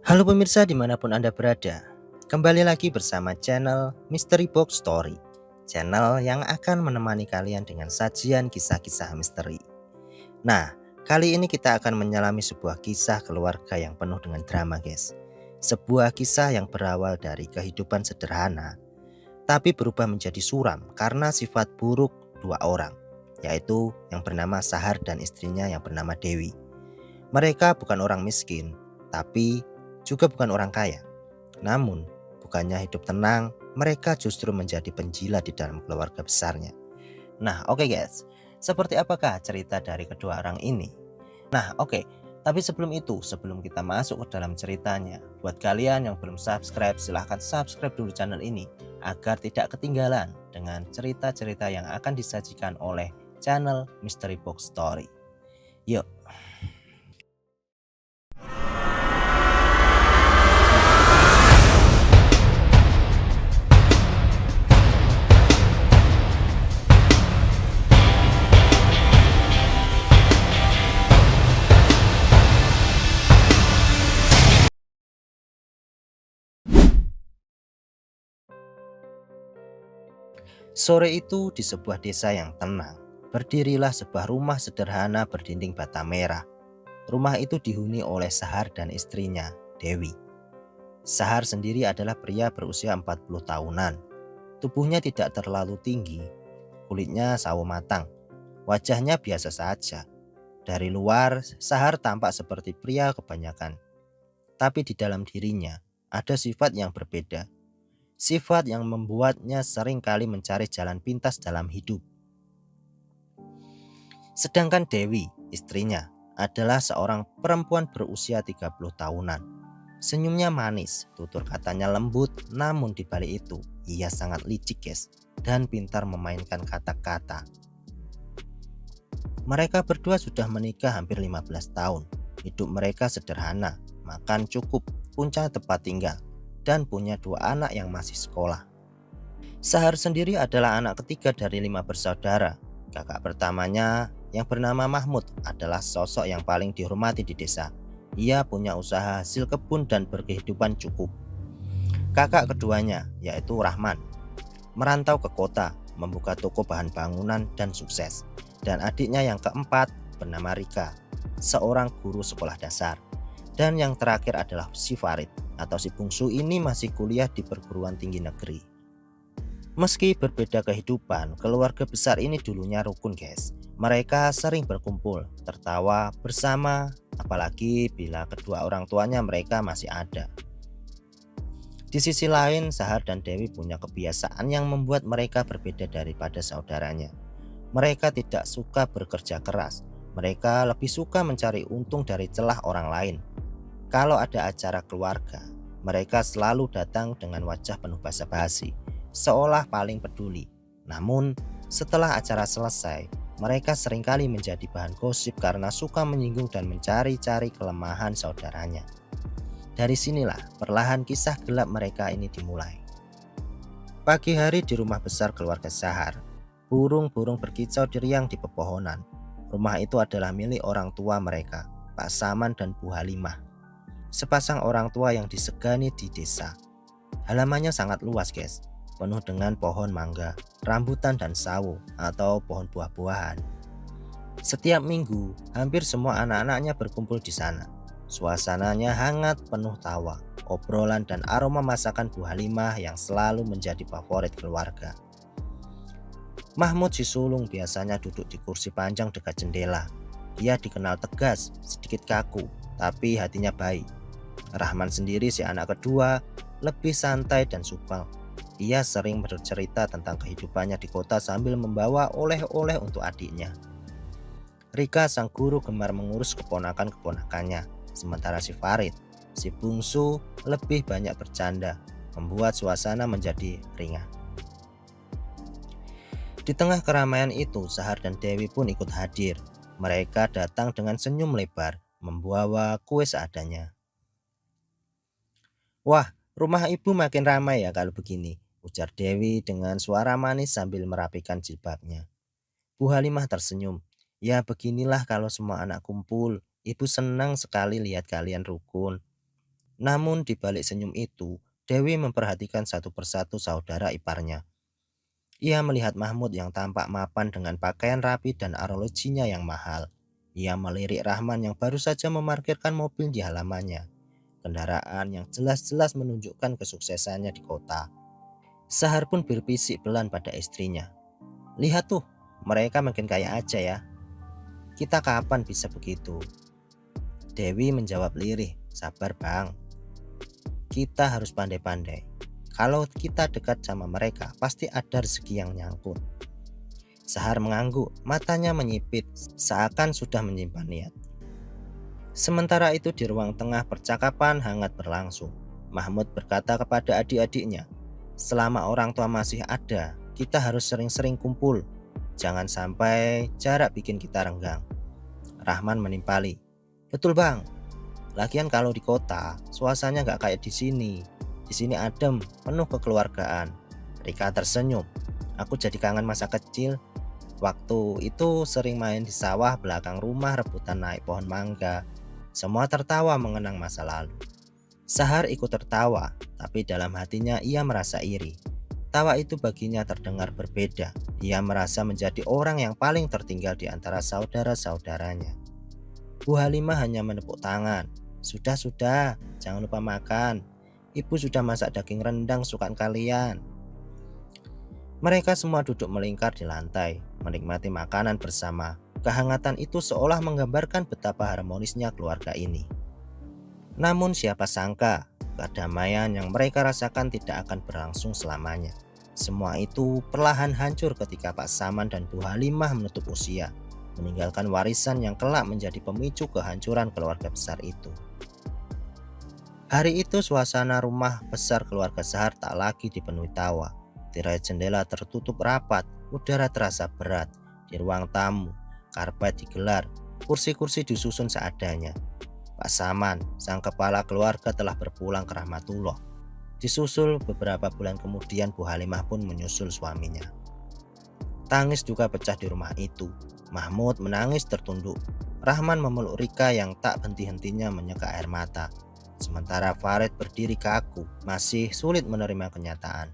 Halo pemirsa dimanapun Anda berada, kembali lagi bersama channel Mystery Box Story, channel yang akan menemani kalian dengan sajian kisah-kisah misteri. Nah, kali ini kita akan menyelami sebuah kisah keluarga yang penuh dengan drama guys. Sebuah kisah yang berawal dari kehidupan sederhana, tapi berubah menjadi suram karena sifat buruk dua orang, yaitu yang bernama Sahar dan istrinya yang bernama Dewi. Mereka bukan orang miskin, tapi juga bukan orang kaya. Namun, bukannya hidup tenang, mereka justru menjadi penjilat di dalam keluarga besarnya. Nah, oke guys. Seperti apakah cerita dari kedua orang ini? Nah, oke. Tapi sebelum itu, sebelum kita masuk ke dalam ceritanya, buat kalian yang belum subscribe, silahkan subscribe dulu channel ini agar tidak ketinggalan dengan cerita-cerita yang akan disajikan oleh channel Mystery Box Story. Yuk. Sore itu di sebuah desa yang tenang, berdirilah sebuah rumah sederhana berdinding bata merah. Rumah itu dihuni oleh Sahar dan istrinya, Dewi. Sahar sendiri adalah pria berusia 40 tahunan. Tubuhnya tidak terlalu tinggi, kulitnya sawo matang, wajahnya biasa saja. Dari luar, Sahar tampak seperti pria kebanyakan. Tapi di dalam dirinya ada sifat yang berbeda. Sifat yang membuatnya sering kali mencari jalan pintas dalam hidup. Sedangkan Dewi, istrinya, adalah seorang perempuan berusia 30 tahunan. Senyumnya manis, tutur katanya lembut, namun di balik itu ia sangat licik guys, dan pintar memainkan kata-kata. Mereka berdua sudah menikah hampir 15 tahun. Hidup mereka sederhana, makan cukup, punya tempat tinggal, dan punya dua anak yang masih sekolah. Sahar sendiri adalah anak ketiga dari 5 bersaudara. Kakak pertamanya yang bernama Mahmud adalah sosok yang paling dihormati di desa. Ia punya usaha hasil kebun dan berkehidupan cukup. Kakak keduanya yaitu Rahman merantau ke kota, membuka toko bahan bangunan dan sukses. Dan adiknya yang keempat bernama Rika, seorang guru sekolah dasar. Dan yang terakhir adalah si Farid atau si bungsu ini masih kuliah di perguruan tinggi negeri. Meski berbeda kehidupan, keluarga besar ini dulunya rukun guys. Mereka sering berkumpul, tertawa bersama, apalagi bila kedua orang tuanya mereka masih ada. Di sisi lain, Sahar dan Dewi punya kebiasaan yang membuat mereka berbeda daripada saudaranya. Mereka tidak suka bekerja keras. Mereka lebih suka mencari untung dari celah orang lain. Kalau ada acara keluarga, mereka selalu datang dengan wajah penuh basa-basi, seolah paling peduli. Namun, setelah acara selesai, mereka seringkali menjadi bahan gosip karena suka menyinggung dan mencari-cari kelemahan saudaranya. Dari sinilah perlahan kisah gelap mereka ini dimulai. Pagi hari di rumah besar keluarga Sahar, burung-burung berkicau riang di pepohonan. Rumah itu adalah milik orang tua mereka, Pak Saman dan Bu Halimah. Sepasang orang tua yang disegani di desa. Halamannya sangat luas guys, penuh dengan pohon mangga, rambutan dan sawo atau pohon buah-buahan. Setiap minggu, hampir semua anak-anaknya berkumpul di sana. Suasananya hangat, penuh tawa, obrolan dan aroma masakan Bu Halimah yang selalu menjadi favorit keluarga. Mahmud si sulung biasanya duduk di kursi panjang dekat jendela. Ia dikenal tegas, sedikit kaku, tapi hatinya baik. Rahman sendiri si anak kedua, lebih santai dan supel. Ia sering bercerita tentang kehidupannya di kota sambil membawa oleh-oleh untuk adiknya. Rika sang guru gemar mengurus keponakan-keponakannya, sementara si Farid, si bungsu, lebih banyak bercanda, membuat suasana menjadi ringan. Di tengah keramaian itu, Sahar dan Dewi pun ikut hadir. Mereka datang dengan senyum lebar, membawa kue seadanya. "Wah, rumah ibu makin ramai ya kalau begini," ujar Dewi dengan suara manis sambil merapikan jilbabnya. Bu Halimah tersenyum. "Ya beginilah kalau semua anak kumpul. Ibu senang sekali lihat kalian rukun." Namun di balik senyum itu, Dewi memperhatikan satu persatu saudara iparnya. Ia melihat Mahmud yang tampak mapan dengan pakaian rapi dan arlojinya yang mahal. Ia melirik Rahman yang baru saja memarkirkan mobil di halamannya. Kendaraan yang jelas-jelas menunjukkan kesuksesannya di kota. Sahar pun berbisik pelan pada istrinya. Lihat tuh, mereka makin kaya aja ya. Kita kapan bisa begitu? Dewi menjawab lirih, sabar bang. Kita harus pandai-pandai. Kalau kita dekat sama mereka, pasti ada rezeki yang nyangkut. Sahar mengangguk, matanya menyipit, seakan sudah menyimpan niat. Sementara itu di ruang tengah percakapan hangat berlangsung. Mahmud berkata kepada adik-adiknya, selama orang tua masih ada, kita harus sering-sering kumpul. Jangan sampai jarak bikin kita renggang. Rahman menimpali, betul bang. Lagian kalau di kota, suasananya nggak kayak di sini. Di sini adem, penuh kekeluargaan. Rika tersenyum. Aku jadi kangen masa kecil. Waktu itu sering main di sawah belakang rumah rebutan naik pohon mangga. Semua tertawa mengenang masa lalu. Sahar ikut tertawa, tapi dalam hatinya ia merasa iri. Tawa itu baginya terdengar berbeda. Ia merasa menjadi orang yang paling tertinggal di antara saudara-saudaranya. Bu Halimah hanya menepuk tangan. Sudah, jangan lupa makan. Ibu sudah masak daging rendang kesukaan kalian. Mereka semua duduk melingkar di lantai, menikmati makanan bersama. Kehangatan itu seolah menggambarkan betapa harmonisnya keluarga ini. Namun siapa sangka, kedamaian yang mereka rasakan tidak akan berlangsung selamanya. Semua itu perlahan hancur ketika Pak Saman dan Bu Halimah menutup usia, meninggalkan warisan yang kelak menjadi pemicu kehancuran keluarga besar itu. Hari itu suasana rumah besar keluarga Sahar tak lagi dipenuhi tawa. Tirai jendela tertutup rapat, udara terasa berat. Di ruang tamu, karpet digelar, kursi-kursi disusun seadanya. Pak Saman, sang kepala keluarga telah berpulang ke Rahmatullah. Disusul beberapa bulan kemudian Bu Halimah pun menyusul suaminya. Tangis juga pecah di rumah itu. Mahmud menangis tertunduk. Rahman memeluk Rika yang tak henti-hentinya menyeka air mata. Sementara Farid berdiri kaku, masih sulit menerima kenyataan.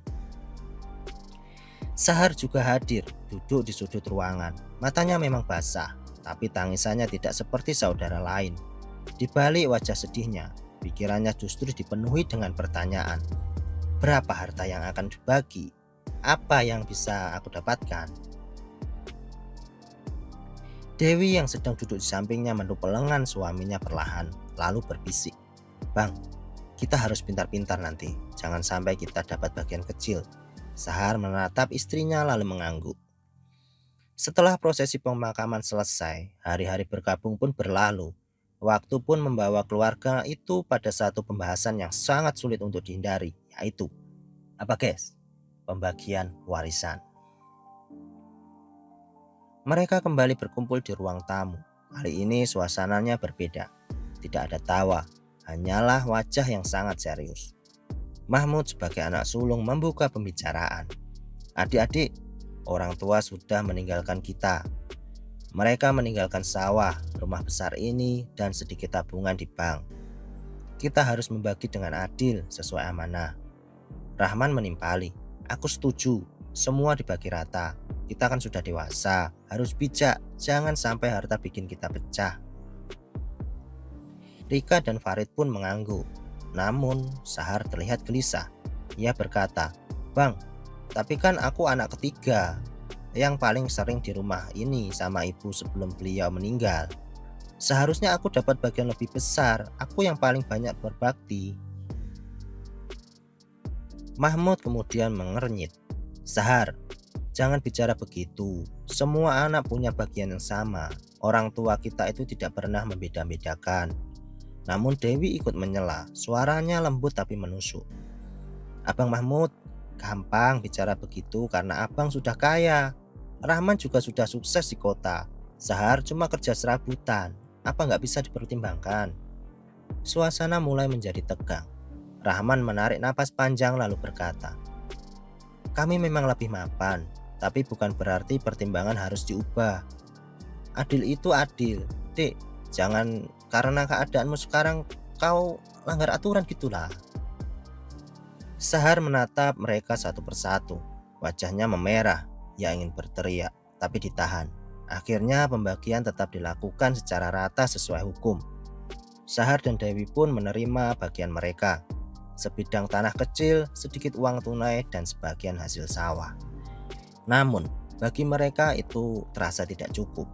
Sahar juga hadir, duduk di sudut ruangan. Matanya memang basah, tapi tangisannya tidak seperti saudara lain. Di balik wajah sedihnya, pikirannya justru dipenuhi dengan pertanyaan. Berapa harta yang akan dibagi? Apa yang bisa aku dapatkan? Dewi yang sedang duduk di sampingnya menepuk lengan suaminya perlahan, lalu berbisik. Bang, kita harus pintar-pintar nanti. Jangan sampai kita dapat bagian kecil. Sahar menatap istrinya lalu mengangguk. Setelah prosesi pemakaman selesai, hari-hari berkabung pun berlalu. Waktu pun membawa keluarga itu pada satu pembahasan yang sangat sulit untuk dihindari, yaitu apa guys? Pembagian warisan. Mereka kembali berkumpul di ruang tamu. Kali ini suasananya berbeda. Tidak ada tawa, hanyalah wajah yang sangat serius. Mahmud sebagai anak sulung membuka pembicaraan. Adik-adik, orang tua sudah meninggalkan kita. Mereka meninggalkan sawah, rumah besar ini, dan sedikit tabungan di bank. Kita harus membagi dengan adil sesuai amanah. Rahman menimpali, aku setuju, semua dibagi rata. Kita kan sudah dewasa, harus bijak, jangan sampai harta bikin kita pecah. Rika dan Farid pun mengangguk. Namun Sahar terlihat gelisah. Ia berkata, Bang, tapi kan aku anak ketiga yang paling sering di rumah ini sama ibu sebelum beliau meninggal. Seharusnya aku dapat bagian lebih besar, aku yang paling banyak berbakti. Mahmud kemudian mengernyit. Sahar, jangan bicara begitu. Semua anak punya bagian yang sama. Orang tua kita itu tidak pernah membeda-bedakan. Namun Dewi ikut menyela, suaranya lembut tapi menusuk. Abang Mahmud, gampang bicara begitu karena abang sudah kaya. Rahman juga sudah sukses di kota. Sahar cuma kerja serabutan. Apa nggak bisa dipertimbangkan? Suasana mulai menjadi tegang. Rahman menarik napas panjang lalu berkata, kami memang lebih mapan, tapi bukan berarti pertimbangan harus diubah. Adil itu adil, Dik. Jangan karena keadaanmu sekarang kau langgar aturan gitulah. Sahar menatap mereka satu persatu. Wajahnya memerah, ia ingin berteriak, tapi ditahan. Akhirnya pembagian tetap dilakukan secara rata sesuai hukum. Sahar dan Dewi pun menerima bagian mereka. Sebidang tanah kecil, sedikit uang tunai, dan sebagian hasil sawah. Namun, bagi mereka itu terasa tidak cukup.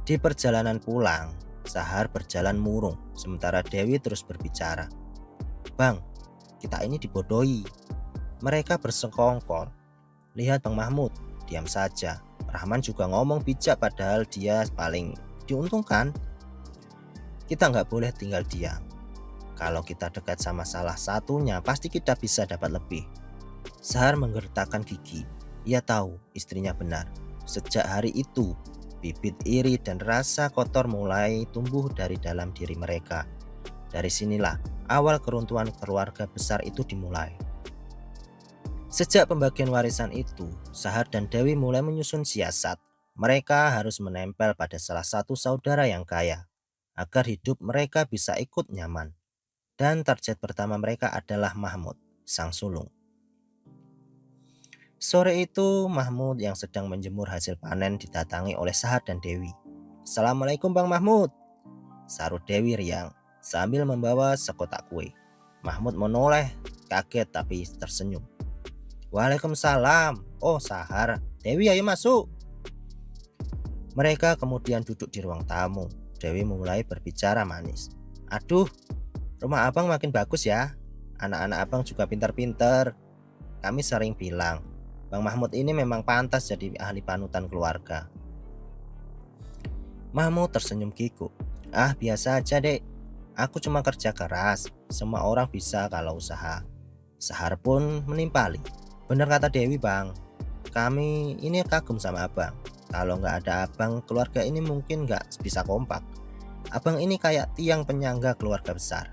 Di perjalanan pulang, Sahar berjalan murung, sementara Dewi terus berbicara. Bang, kita ini dibodohi. Mereka bersekongkol. Lihat Bang Mahmud, diam saja. Rahman juga ngomong bijak padahal dia paling diuntungkan. Kita nggak boleh tinggal diam. Kalau kita dekat sama salah satunya, pasti kita bisa dapat lebih. Sahar menggertakkan gigi. Ia tahu istrinya benar. Sejak hari itu, bibit iri dan rasa kotor mulai tumbuh dari dalam diri mereka. Dari sinilah awal keruntuhan keluarga besar itu dimulai. Sejak pembagian warisan itu, Sahar dan Dewi mulai menyusun siasat. Mereka harus menempel pada salah satu saudara yang kaya, agar hidup mereka bisa ikut nyaman. Dan target pertama mereka adalah Mahmud, sang sulung. Sore itu, Mahmud yang sedang menjemur hasil panen didatangi oleh Sahar dan Dewi. Assalamualaikum Bang Mahmud, sahut Dewi riang sambil membawa sekotak kue. Mahmud menoleh, kaget tapi tersenyum. Waalaikumsalam. Oh Sahar, Dewi ayo masuk. Mereka kemudian duduk di ruang tamu. Dewi mulai berbicara manis. Aduh, rumah abang makin bagus ya. Anak-anak abang juga pintar-pintar. Kami sering bilang, Bang Mahmud ini memang pantas jadi ahli panutan keluarga. Mahmud tersenyum kikuk. Ah biasa aja dek, aku cuma kerja keras. Semua orang bisa kalau usaha. Sahar pun menimpali. Benar kata Dewi bang, kami ini kagum sama abang. Kalau nggak ada abang, keluarga ini mungkin nggak bisa kompak. Abang ini kayak tiang penyangga keluarga besar.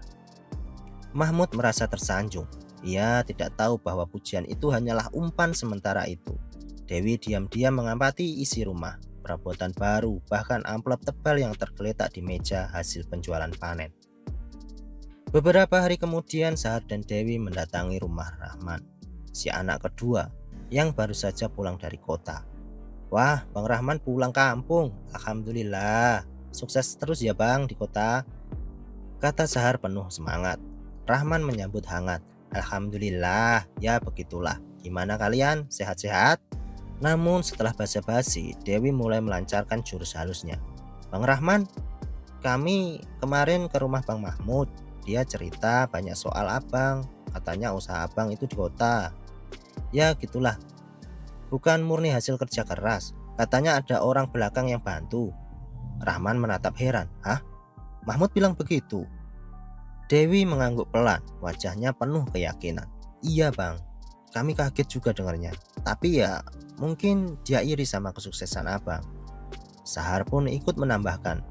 Mahmud merasa tersanjung. Ia tidak tahu bahwa pujian itu hanyalah umpan sementara itu. Dewi diam-diam mengamati isi rumah, perabotan baru, bahkan amplop tebal yang tergeletak di meja hasil penjualan panen. Beberapa hari kemudian Sahar dan Dewi mendatangi rumah Rahman, si anak kedua yang baru saja pulang dari kota. Wah, Bang Rahman pulang kampung. Alhamdulillah. Sukses terus ya Bang di kota, kata Sahar penuh semangat. Rahman menyambut hangat. Alhamdulillah, ya begitulah. Gimana kalian? Sehat-sehat? Namun setelah basa-basi, Dewi mulai melancarkan jurus halusnya. Bang Rahman, kami kemarin ke rumah Bang Mahmud. Dia cerita banyak soal abang. Katanya usaha abang itu di kota. Ya gitulah. Bukan murni hasil kerja keras. Katanya ada orang belakang yang bantu. Rahman menatap heran. Hah? Mahmud bilang begitu? Dewi mengangguk pelan. Wajahnya penuh keyakinan. Iya bang. Kami kaget juga dengarnya. Tapi ya mungkin dia iri sama kesuksesan abang. Sahar pun ikut menambahkan.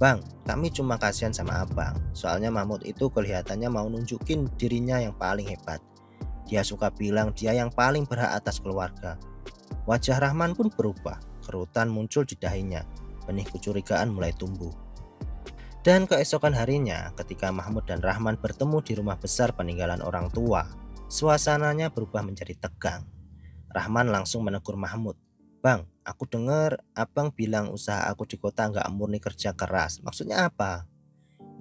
Bang, kami cuma kasihan sama abang. Soalnya Mahmud itu kelihatannya mau nunjukin dirinya yang paling hebat. Dia suka bilang dia yang paling berhak atas keluarga. Wajah Rahman pun berubah. Kerutan muncul di dahinya. Benih kecurigaan mulai tumbuh. Dan keesokan harinya, ketika Mahmud dan Rahman bertemu di rumah besar peninggalan orang tua, suasananya berubah menjadi tegang. Rahman langsung menegur Mahmud. Bang, aku dengar abang bilang usaha aku di kota nggak murni kerja keras. Maksudnya apa?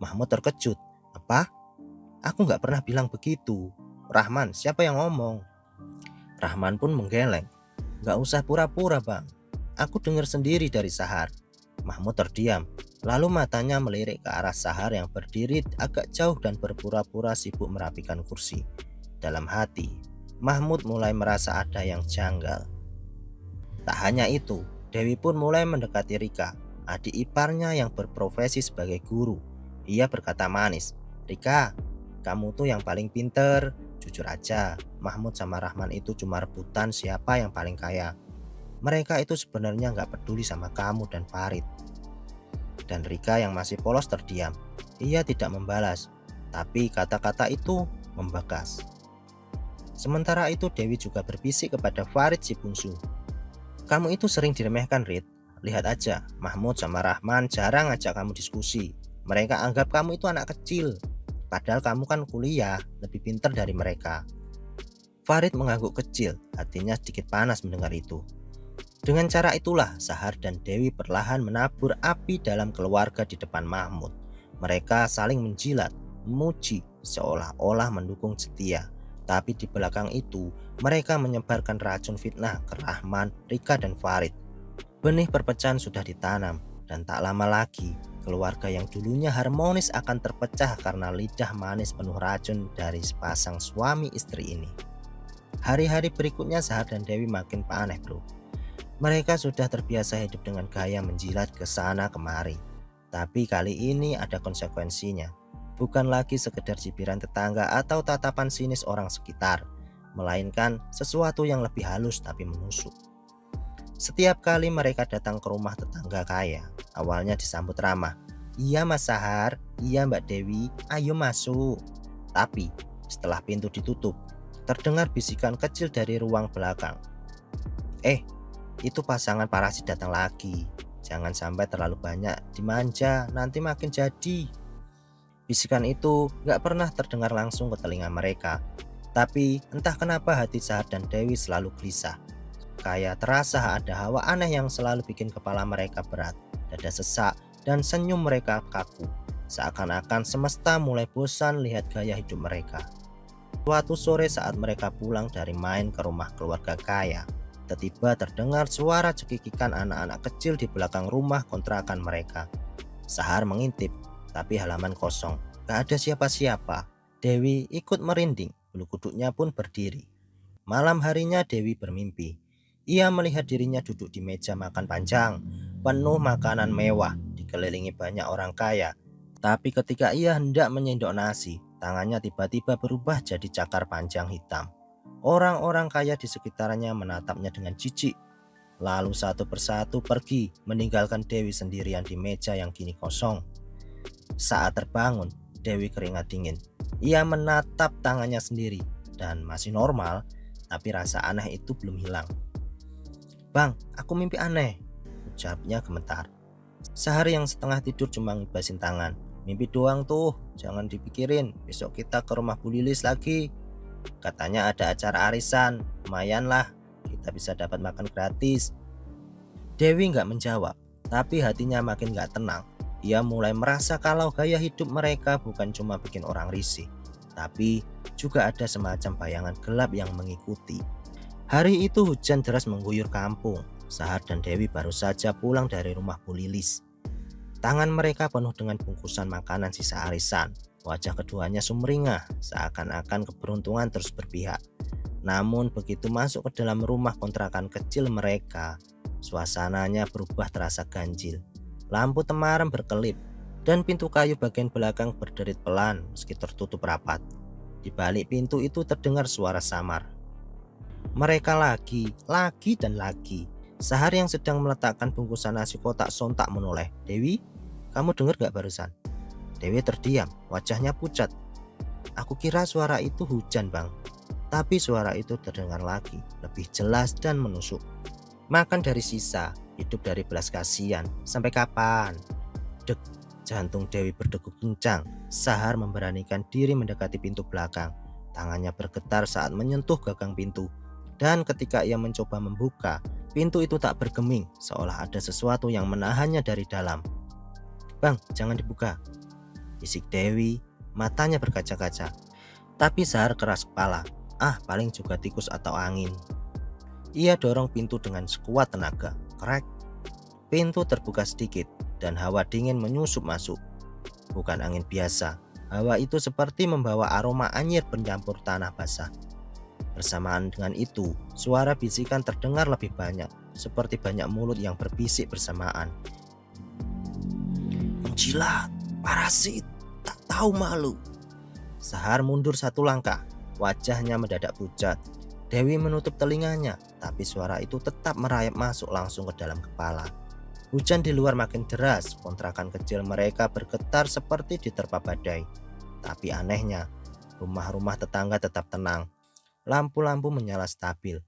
Mahmud terkejut. Apa? Aku nggak pernah bilang begitu. Rahman, siapa yang ngomong? Rahman pun menggeleng. Nggak usah pura-pura bang. Aku dengar sendiri dari Sahar. Mahmud terdiam. Lalu matanya melirik ke arah Sahar yang berdiri agak jauh dan berpura-pura sibuk merapikan kursi. Dalam hati, Mahmud mulai merasa ada yang janggal. Tak hanya itu, Dewi pun mulai mendekati Rika, adik iparnya yang berprofesi sebagai guru. Ia berkata manis, Rika, kamu tuh yang paling pinter. Jujur aja, Mahmud sama Rahman itu cuma rebutan siapa yang paling kaya. Mereka itu sebenarnya nggak peduli sama kamu dan Farid. Dan Rika yang masih polos terdiam. Ia tidak membalas, tapi kata-kata itu membekas. Sementara itu Dewi juga berbisik kepada Farid si bungsu. Kamu itu sering diremehkan Rid. Lihat aja, Mahmud sama Rahman jarang ngajak kamu diskusi. Mereka anggap kamu itu anak kecil, padahal kamu kan kuliah, lebih pintar dari mereka. Farid mengangguk kecil, hatinya sedikit panas mendengar itu. Dengan cara itulah Sahar dan Dewi perlahan menabur api dalam keluarga di depan Mahmud. Mereka saling menjilat, memuji, seolah-olah mendukung setia. Tapi di belakang itu, mereka menyebarkan racun fitnah ke Rahman, Rika, dan Farid. Benih perpecahan sudah ditanam, dan tak lama lagi, keluarga yang dulunya harmonis akan terpecah karena lidah manis penuh racun dari sepasang suami istri ini. Hari-hari berikutnya Sahar dan Dewi makin aneh, bro. Mereka sudah terbiasa hidup dengan gaya menjilat ke sana kemari. Tapi kali ini ada konsekuensinya. Bukan lagi sekedar cibiran tetangga atau tatapan sinis orang sekitar, melainkan sesuatu yang lebih halus tapi menusuk. Setiap kali mereka datang ke rumah tetangga kaya, awalnya disambut ramah. Iya Mas Sahar, iya Mbak Dewi, ayo masuk. Tapi setelah pintu ditutup, terdengar bisikan kecil dari ruang belakang. Eh, itu pasangan parasit datang lagi. Jangan sampai terlalu banyak dimanja, nanti makin jadi. Bisikan itu gak pernah terdengar langsung ke telinga mereka. Tapi entah kenapa hati Sahar dan Dewi selalu gelisah. Kayak terasa ada hawa aneh yang selalu bikin kepala mereka berat, dada sesak, dan senyum mereka kaku. Seakan-akan semesta mulai bosan lihat gaya hidup mereka. Suatu sore saat mereka pulang dari main ke rumah keluarga kaya, tiba-tiba terdengar suara cekikikan anak-anak kecil di belakang rumah kontrakan mereka. Sahar mengintip, tapi halaman kosong, gak ada siapa-siapa. Dewi ikut merinding, bulu kuduknya pun berdiri. Malam harinya Dewi bermimpi. Ia melihat dirinya duduk di meja makan panjang, penuh makanan mewah, dikelilingi banyak orang kaya. Tapi ketika ia hendak menyendok nasi, tangannya tiba-tiba berubah jadi cakar panjang hitam. Orang-orang kaya di sekitarnya menatapnya dengan jijik. Lalu satu persatu pergi, meninggalkan Dewi sendirian di meja yang kini kosong. Saat terbangun, Dewi keringat dingin. Ia menatap tangannya sendiri dan masih normal, tapi rasa aneh itu belum hilang. Bang, aku mimpi aneh, ucapnya gemetar. Sehari yang setengah tidur cuma ngibasin tangan. Mimpi doang tuh, jangan dipikirin. Besok kita ke rumah Bu Lilis lagi. Katanya ada acara arisan, lumayan lah. Kita bisa dapat makan gratis. Dewi nggak menjawab, tapi hatinya makin nggak tenang. Ia mulai merasa kalau gaya hidup mereka bukan cuma bikin orang risih, tapi juga ada semacam bayangan gelap yang mengikuti. Hari itu hujan deras mengguyur kampung. Sahar dan Dewi baru saja pulang dari rumah Bu Lilis. Tangan mereka penuh dengan bungkusan makanan sisa arisan. Wajah keduanya sumringah, seakan-akan keberuntungan terus berpihak. Namun begitu masuk ke dalam rumah kontrakan kecil mereka, suasananya berubah terasa ganjil. Lampu temaram berkelip, dan pintu kayu bagian belakang berderit pelan meski tertutup rapat. Di balik pintu itu terdengar suara samar. Mereka lagi dan lagi. Sahar yang sedang meletakkan bungkusan nasi kotak sontak menoleh. Dewi, kamu dengar gak barusan? Dewi terdiam, wajahnya pucat. Aku kira suara itu hujan bang. Tapi suara itu terdengar lagi, lebih jelas dan menusuk. Makan dari sisa, hidup dari belas kasihan. Sampai kapan? Dek, jantung Dewi berdegup kencang. Sahar memberanikan diri mendekati pintu belakang. Tangannya bergetar saat menyentuh gagang pintu. Dan ketika ia mencoba membuka, pintu itu tak bergeming, seolah ada sesuatu yang menahannya dari dalam. Bang, jangan dibuka, bisik Dewi, matanya berkaca-kaca. Tapi Sahar keras kepala. Ah, paling juga tikus atau angin. Ia dorong pintu dengan sekuat tenaga. Krek. Pintu terbuka sedikit dan hawa dingin menyusup masuk. Bukan angin biasa. Hawa itu seperti membawa aroma anyir pencampur tanah basah. Bersamaan dengan itu, suara bisikan terdengar lebih banyak, seperti banyak mulut yang berbisik bersamaan. Menjilat, parasit, tak tahu malu. Sahar mundur satu langkah, wajahnya mendadak pucat. Dewi menutup telinganya, tapi suara itu tetap merayap masuk langsung ke dalam kepala. Hujan di luar makin deras, kontrakan kecil mereka bergetar seperti diterpa badai. Tapi anehnya, rumah-rumah tetangga tetap tenang. Lampu-lampu menyala stabil.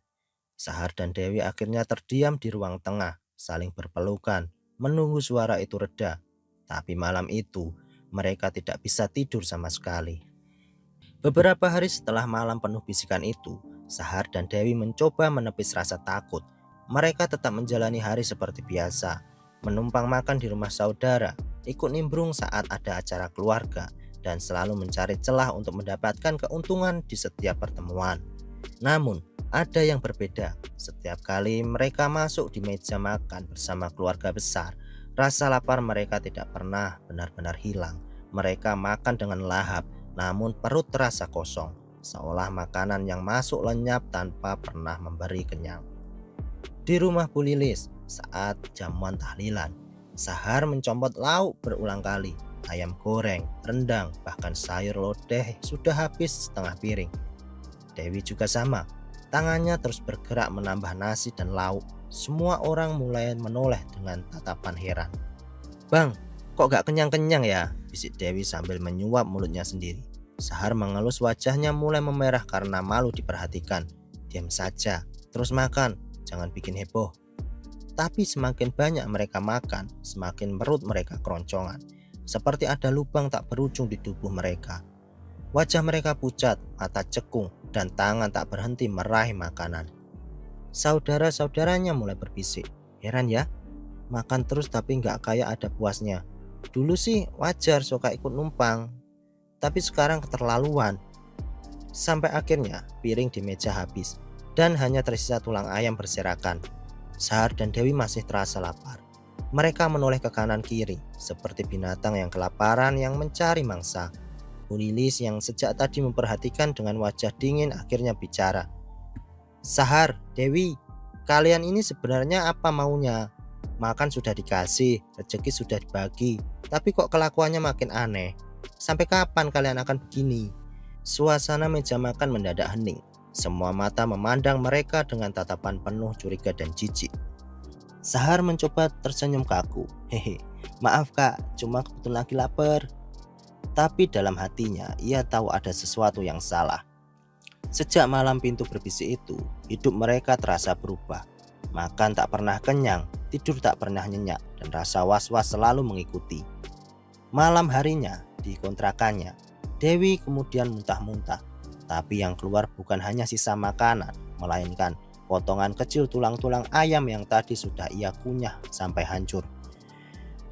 Sahar dan Dewi akhirnya terdiam di ruang tengah, saling berpelukan, menunggu suara itu reda. Tapi malam itu, Mereka tidak bisa tidur sama sekali. Beberapa hari setelah malam penuh bisikan itu, Sahar dan Dewi mencoba menepis rasa takut. Mereka tetap menjalani hari seperti biasa, menumpang makan di rumah saudara, ikut nimbrung saat ada acara keluarga, dan selalu mencari celah untuk mendapatkan keuntungan di setiap pertemuan. Namun, ada yang berbeda. Setiap kali mereka masuk di meja makan bersama keluarga besar, rasa lapar mereka tidak pernah benar-benar hilang. Mereka makan dengan lahap, namun perut terasa kosong, seolah makanan yang masuk lenyap tanpa pernah memberi kenyang. Di rumah Bu Lilis, saat jamuan tahlilan, Sahar mencomot lauk berulang kali. Ayam goreng, rendang, bahkan sayur lodeh sudah habis setengah piring. Dewi juga sama, tangannya terus bergerak menambah nasi dan lauk. Semua orang mulai menoleh dengan tatapan heran. "Bang, kok gak kenyang-kenyang ya?" bisik Dewi sambil menyuap mulutnya sendiri. Sahar mengelus, wajahnya mulai memerah karena malu diperhatikan. "Diam saja, terus makan, jangan bikin heboh." Tapi semakin banyak mereka makan, semakin perut mereka keroncongan. Seperti ada lubang tak berujung di tubuh mereka. Wajah mereka pucat, mata cekung, dan tangan tak berhenti meraih makanan. Saudara-saudaranya mulai berbisik, "Heran ya, makan terus tapi nggak kayak ada puasnya. Dulu sih wajar suka ikut numpang, tapi sekarang keterlaluan." Sampai akhirnya piring di meja habis dan hanya tersisa tulang ayam berserakan. Sahar dan Dewi masih terasa lapar. Mereka menoleh ke kanan kiri seperti binatang yang kelaparan yang mencari mangsa. Bu Lilis yang sejak tadi memperhatikan dengan wajah dingin akhirnya bicara. "Sahar, Dewi, kalian ini sebenarnya apa maunya? Makan sudah dikasih, rezeki sudah dibagi, tapi kok kelakuannya makin aneh. Sampai kapan kalian akan begini?" Suasana meja makan mendadak hening. Semua mata memandang mereka dengan tatapan penuh curiga dan jijik. Sahar mencoba tersenyum kaku. "Hehe, maaf kak, cuma kebetulan lagi lapar." Tapi dalam hatinya ia tahu ada sesuatu yang salah. Sejak malam pintu berbisik itu, hidup mereka terasa berubah. Makan tak pernah kenyang, tidur tak pernah nyenyak, dan rasa was-was selalu mengikuti. Malam harinya di kontrakannya, Dewi kemudian muntah-muntah. Tapi yang keluar bukan hanya sisa makanan, melainkan potongan kecil tulang-tulang ayam yang tadi sudah ia kunyah sampai hancur.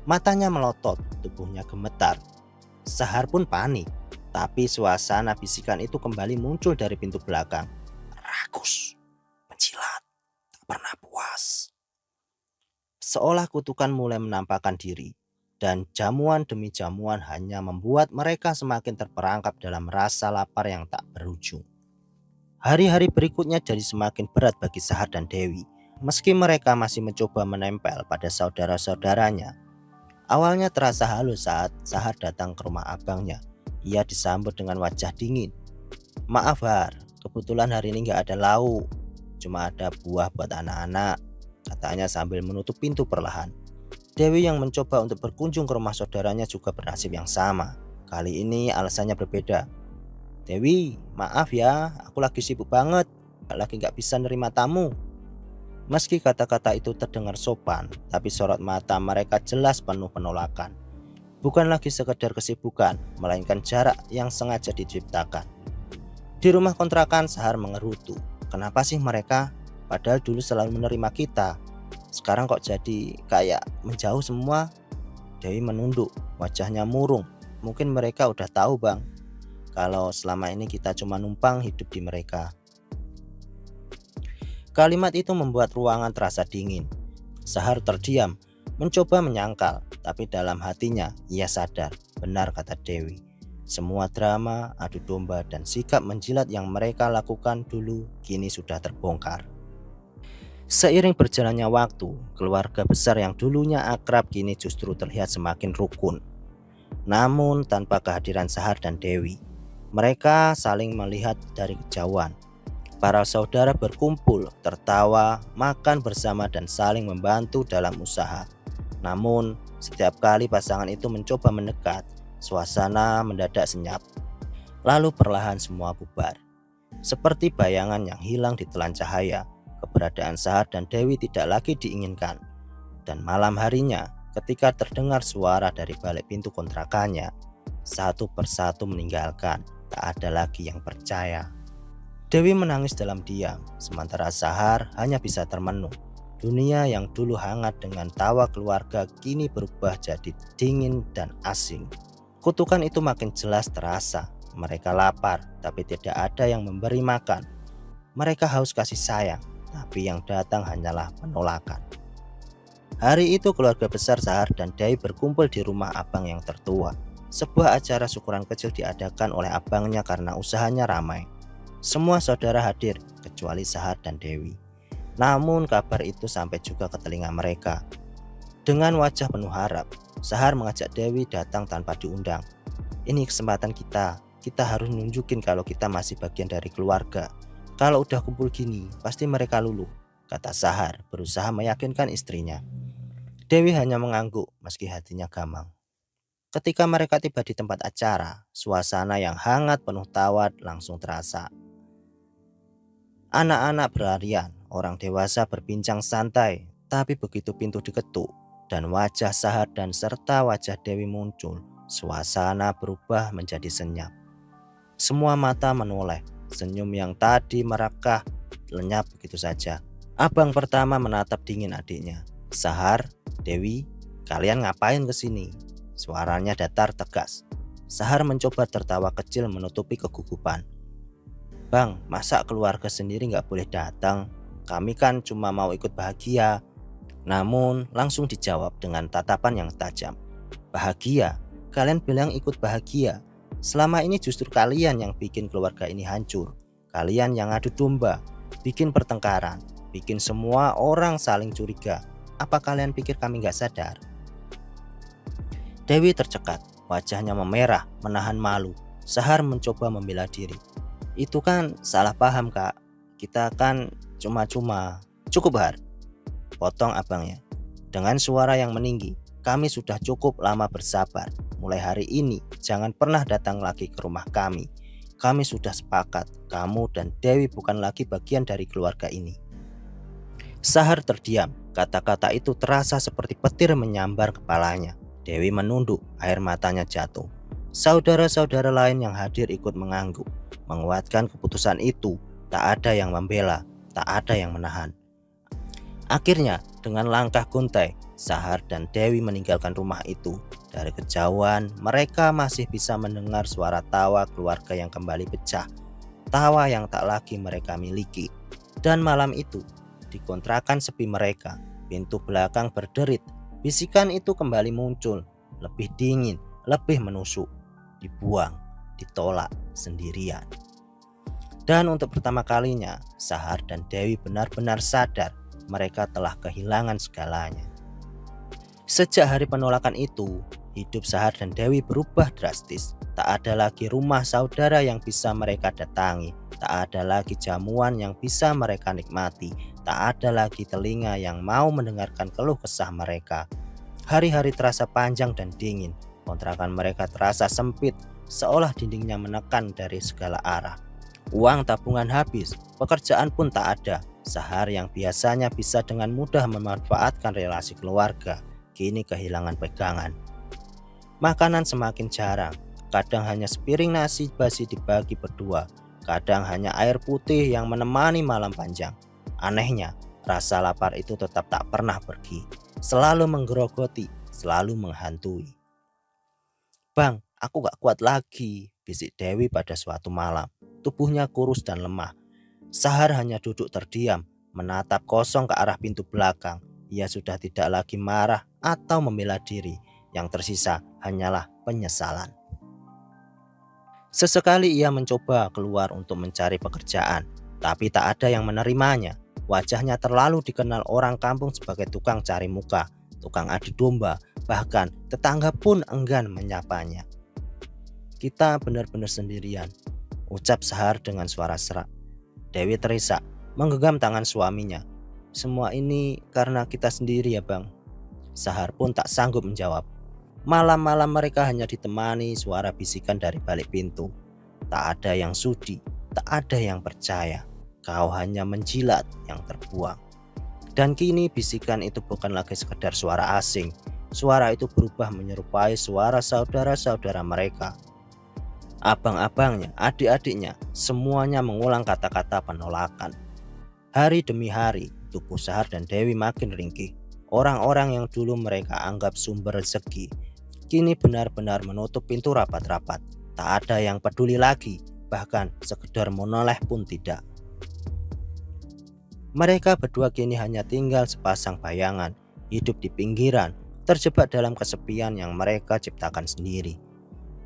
Matanya melotot, tubuhnya gemetar. Sahar pun panik, tapi suasana bisikan itu kembali muncul dari pintu belakang. "Rakus, menjilat, tak pernah puas." Seolah kutukan mulai menampakkan diri, dan jamuan demi jamuan hanya membuat mereka semakin terperangkap dalam rasa lapar yang tak berujung. Hari-hari berikutnya jadi semakin berat bagi Sahar dan Dewi. Meski mereka masih mencoba menempel pada saudara-saudaranya, awalnya terasa halus saat Sahar datang ke rumah abangnya. Ia disambut dengan wajah dingin. "Maaf Har, kebetulan hari ini nggak ada lauk, cuma ada buah buat anak-anak," katanya sambil menutup pintu perlahan. Dewi yang mencoba untuk berkunjung ke rumah saudaranya juga bernasib yang sama. Kali ini alasannya berbeda. "Dewi, maaf ya, aku lagi sibuk banget, lagi nggak bisa nerima tamu." Meski kata-kata itu terdengar sopan, tapi sorot mata mereka jelas penuh penolakan. Bukan lagi sekedar kesibukan, melainkan jarak yang sengaja diciptakan. Di rumah kontrakan, Sahar mengerutu. Kenapa sih mereka? Padahal dulu selalu menerima kita. Sekarang kok jadi kayak menjauh semua? Dewi menunduk, wajahnya murung. "Mungkin mereka udah tahu bang, kalau selama ini kita cuma numpang hidup di mereka." Kalimat itu membuat ruangan terasa dingin. Sahar terdiam, mencoba menyangkal, tapi dalam hatinya ia sadar, benar kata Dewi. Semua drama, adu domba, dan sikap menjilat yang mereka lakukan dulu kini sudah terbongkar. Seiring berjalannya waktu, keluarga besar yang dulunya akrab kini justru terlihat semakin rukun. Namun tanpa kehadiran Sahar dan Dewi, mereka saling melihat dari kejauhan. Para saudara berkumpul, tertawa, makan bersama dan saling membantu dalam usaha. Namun setiap kali pasangan itu mencoba mendekat, suasana mendadak senyap. Lalu perlahan semua bubar. Seperti bayangan yang hilang ditelan cahaya, keberadaan Sahar dan Dewi tidak lagi diinginkan. Dan malam harinya, ketika terdengar suara dari balik pintu kontrakannya, Satu persatu meninggalkan, tak ada lagi yang percaya. Dewi menangis dalam diam, sementara Sahar hanya bisa termenung. Dunia yang dulu hangat dengan tawa keluarga kini berubah jadi dingin dan asing. Kutukan itu makin jelas terasa. Mereka lapar, tapi tidak ada yang memberi makan. Mereka haus kasih sayang, tapi yang datang hanyalah penolakan. Hari itu keluarga besar Sahar dan Dai berkumpul di rumah abang yang tertua. Sebuah acara syukuran kecil diadakan oleh abangnya karena usahanya ramai. Semua saudara hadir, kecuali Sahar dan Dewi. Namun kabar itu sampai juga ke telinga mereka. Dengan wajah penuh harap, Sahar mengajak Dewi datang tanpa diundang. Ini kesempatan kita harus nunjukin kalau kita masih bagian dari keluarga. Kalau udah kumpul gini, pasti mereka luluh, kata Sahar berusaha meyakinkan istrinya. Dewi hanya mengangguk meski hatinya gamang. Ketika mereka tiba di tempat acara, suasana yang hangat penuh tawa langsung terasa. Anak-anak berlarian, orang dewasa berbincang santai, tapi begitu pintu diketuk dan wajah Sahar dan serta wajah Dewi muncul, suasana berubah menjadi senyap. Semua mata menoleh, senyum yang tadi merakah lenyap begitu saja. Abang pertama menatap dingin adiknya. Sahar, Dewi, kalian ngapain kesini? Suaranya datar tegas. Sahar mencoba tertawa kecil menutupi kegugupan. Bang, masa keluarga sendiri nggak boleh datang? Kami kan cuma mau ikut bahagia. Namun langsung dijawab dengan tatapan yang tajam. Bahagia? Kalian bilang ikut bahagia. Selama ini justru kalian yang bikin keluarga ini hancur. Kalian yang adu domba, bikin pertengkaran, bikin semua orang saling curiga. Apa kalian pikir kami nggak sadar? Dewi tercekat, wajahnya memerah, menahan malu. Sahar mencoba membela diri. Itu kan salah paham kak, kita kan cuma-cuma. Cukup Har, potong abangnya. Dengan suara yang meninggi, kami sudah cukup lama bersabar. Mulai hari ini jangan pernah datang lagi ke rumah kami. Kami sudah sepakat, kamu dan Dewi bukan lagi bagian dari keluarga ini. Sahar terdiam, kata-kata itu terasa seperti petir menyambar kepalanya. Dewi menunduk, air matanya jatuh. Saudara-saudara lain yang hadir ikut mengangguk, menguatkan keputusan itu. Tak ada yang membela, tak ada yang menahan. Akhirnya, dengan langkah guntai, Sahar dan Dewi meninggalkan rumah itu. Dari kejauhan, mereka masih bisa mendengar suara tawa keluarga yang kembali pecah. Tawa yang tak lagi mereka miliki. Dan malam itu, di kontrakan sepi mereka, pintu belakang berderit. Bisikan itu kembali muncul, lebih dingin, lebih menusuk. Dibuang, ditolak sendirian. Dan untuk pertama kalinya, Sahar dan Dewi benar-benar sadar mereka telah kehilangan segalanya. Sejak hari penolakan itu, hidup Sahar dan Dewi berubah drastis. Tak ada lagi rumah saudara yang bisa mereka datangi. Tak ada lagi jamuan yang bisa mereka nikmati. Tak ada lagi telinga yang mau mendengarkan keluh kesah mereka. Hari-hari terasa panjang dan dingin. Kontrakan mereka terasa sempit, seolah dindingnya menekan dari segala arah. Uang tabungan habis, pekerjaan pun tak ada. Sahar yang biasanya bisa dengan mudah memanfaatkan relasi keluarga, kini kehilangan pegangan. Makanan semakin jarang, kadang hanya sepiring nasi basi dibagi berdua, kadang hanya air putih yang menemani malam panjang. Anehnya, rasa lapar itu tetap tak pernah pergi, selalu menggerogoti, selalu menghantui. Bang, aku gak kuat lagi, bisik Dewi pada suatu malam. Tubuhnya kurus dan lemah. Sahar hanya duduk terdiam, menatap kosong ke arah pintu belakang. Ia sudah tidak lagi marah atau membela diri. Yang tersisa hanyalah penyesalan. Sesekali ia mencoba keluar untuk mencari pekerjaan, tapi tak ada yang menerimanya. Wajahnya terlalu dikenal orang kampung sebagai tukang cari muka, tukang adu domba, bahkan tetangga pun enggan menyapanya. Kita benar-benar sendirian, ucap Sahar dengan suara serak. Dewi terisak, menggenggam tangan suaminya. Semua ini karena kita sendiri ya bang. Sahar pun tak sanggup menjawab. Malam-malam mereka hanya ditemani suara bisikan dari balik pintu. Tak ada yang sudi, tak ada yang percaya. Kau hanya menjilat yang terbuang. Dan kini bisikan itu bukan lagi sekedar suara asing. suara itu berubah menyerupai suara saudara-saudara mereka. Abang-abangnya, adik-adiknya, semuanya mengulang kata-kata penolakan. Hari demi hari, tubuh Sahar dan Dewi makin ringkih. Orang-orang yang dulu mereka anggap sumber rezeki, kini benar-benar menutup pintu rapat-rapat. Tak ada yang peduli lagi, bahkan sekedar menoleh pun tidak. Mereka berdua kini hanya tinggal sepasang bayangan, hidup di pinggiran, terjebak dalam kesepian yang mereka ciptakan sendiri.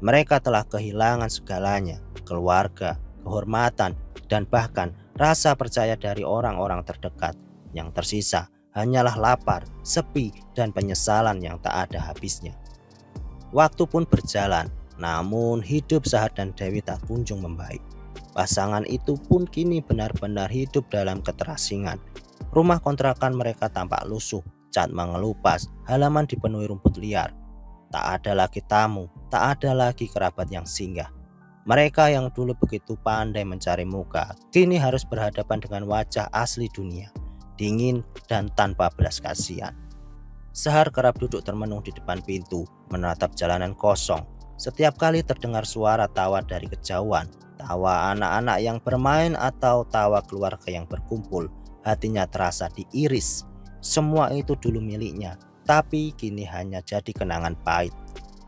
Mereka telah kehilangan segalanya, keluarga, kehormatan, dan bahkan rasa percaya dari orang-orang terdekat. Yang tersisa hanyalah lapar, sepi, dan penyesalan yang tak ada habisnya. Waktu pun berjalan, namun hidup Sahar dan Dewi tak kunjung membaik. Pasangan itu pun kini benar-benar hidup dalam keterasingan. Rumah kontrakan mereka tampak lusuh, cat mengelupas, halaman dipenuhi rumput liar. Tak ada lagi tamu, tak ada lagi kerabat yang singgah. Mereka yang dulu begitu pandai mencari muka, kini harus berhadapan dengan wajah asli dunia, dingin dan tanpa belas kasihan. Sahar kerap duduk termenung di depan pintu, menatap jalanan kosong. Setiap kali terdengar suara tawa dari kejauhan, tawa anak-anak yang bermain atau tawa keluarga yang berkumpul, hatinya terasa diiris. Semua itu dulu miliknya, tapi kini hanya jadi kenangan pahit.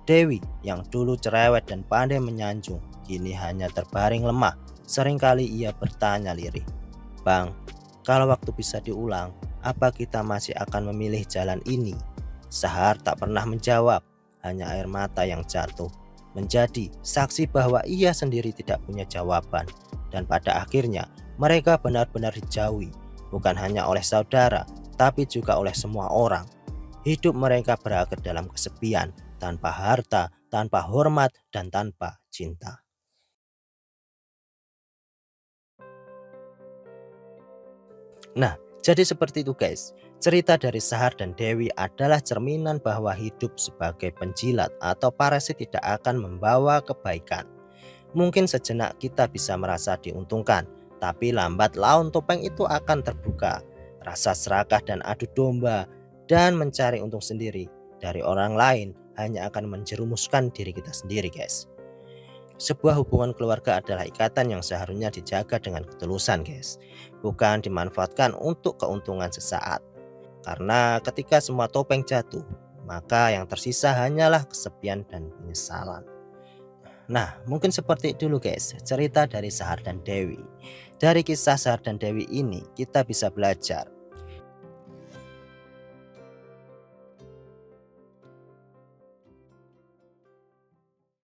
Dewi yang dulu cerewet dan pandai menyanjung, kini hanya terbaring lemah. Seringkali ia bertanya lirih, "Bang, kalau waktu bisa diulang, apa kita masih akan memilih jalan ini?" Sahar tak pernah menjawab, hanya air mata yang jatuh, menjadi saksi bahwa ia sendiri tidak punya jawaban. Dan pada akhirnya, mereka benar-benar dijauhi, bukan hanya oleh saudara, tapi juga oleh semua orang. Hidup mereka berakhir dalam kesepian, tanpa harta, tanpa hormat, dan tanpa cinta. Nah, jadi seperti itu guys. Cerita dari Sahar dan Dewi adalah cerminan bahwa hidup sebagai penjilat atau parasit tidak akan membawa kebaikan. Mungkin sejenak kita bisa merasa diuntungkan, tapi lambat laun topeng itu akan terbuka. Rasa serakah dan adu domba dan mencari untung sendiri dari orang lain hanya akan menjerumuskan diri kita sendiri guys. Sebuah hubungan keluarga adalah ikatan yang seharusnya dijaga dengan ketulusan guys, bukan dimanfaatkan untuk keuntungan sesaat. Karena ketika semua topeng jatuh, maka yang tersisa hanyalah kesepian dan penyesalan. Nah, mungkin seperti dulu guys, cerita dari Sahar dan Dewi. Dari kisah Sahar dan Dewi ini, kita bisa belajar